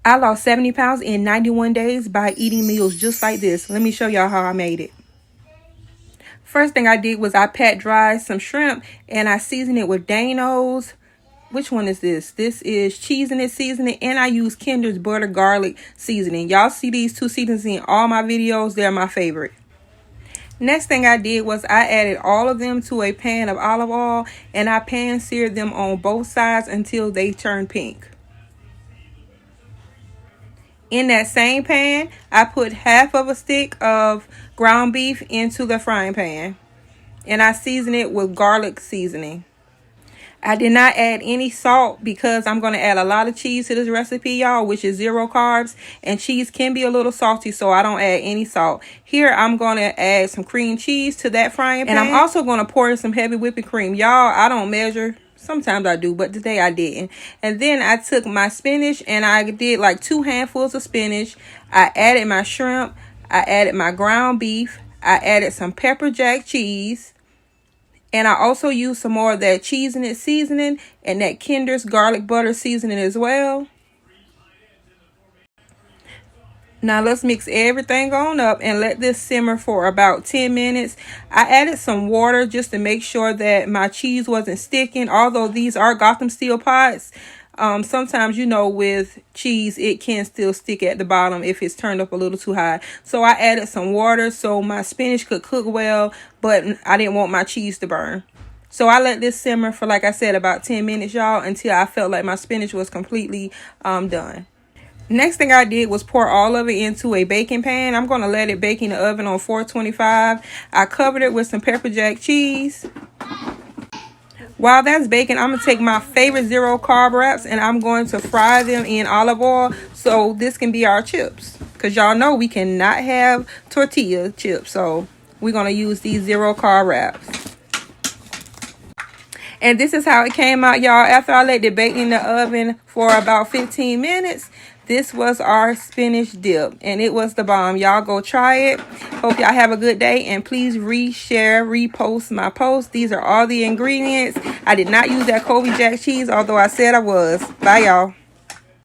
I lost 70 pounds in 91 days by eating meals just like this. Let me show y'all how I made it. First thing I did was I pat dry some shrimp and I seasoned it with Dano's. Which one is this? This is cheese in it seasoning, and I use Kinder's butter garlic seasoning. Y'all see these two seasonings in all my videos. They're my favorite. Next thing I did was I added all of them to a pan of olive oil, and I pan seared them on both sides until they turn pink. In that same pan, I put half of a stick of ground beef into the frying pan, and I season it with garlic seasoning. I did not add any salt because I'm going to add a lot of cheese to this recipe, y'all, which is 0 carbs. And cheese can be a little salty, so I don't add any salt. Here, I'm going to add some cream cheese to that frying pan. And I'm also going to pour in some heavy whipping cream. Y'all, I don't measure. Sometimes I do, but today I didn't. And then I took my spinach and I did like 2 handfuls of spinach. I added my shrimp. I added my ground beef. I added some pepper jack cheese. And I also used some more of that cheese in it seasoning and that Kinder's garlic butter seasoning as well. Now let's mix everything on up and let this simmer for about 10 minutes. I added some water just to make sure that my cheese wasn't sticking. Although these are Gotham steel pots, sometimes, you know, with cheese, it can still stick at the bottom if it's turned up a little too high. So I added some water so my spinach could cook well, but I didn't want my cheese to burn. So I let this simmer for, like I said, about 10 minutes, y'all, until I felt like my spinach was completely done. Next thing I did was pour all of it into a baking pan. I'm going to let it bake in the oven on 425. I covered it with some pepper jack cheese. While that's baking, I'm going to take my favorite 0 carb wraps and I'm going to fry them in olive oil so this can be our chips. Because y'all know we cannot have tortilla chips. So we're going to use these 0 carb wraps. And this is how it came out, y'all. After I let it bake in the oven for about 15 minutes, this was our spinach dip. And it was the bomb. Y'all go try it. Hope y'all have a good day. And please reshare, repost my post. These are all the ingredients. I did not use that Colby Jack cheese, although I said I was. Bye, y'all.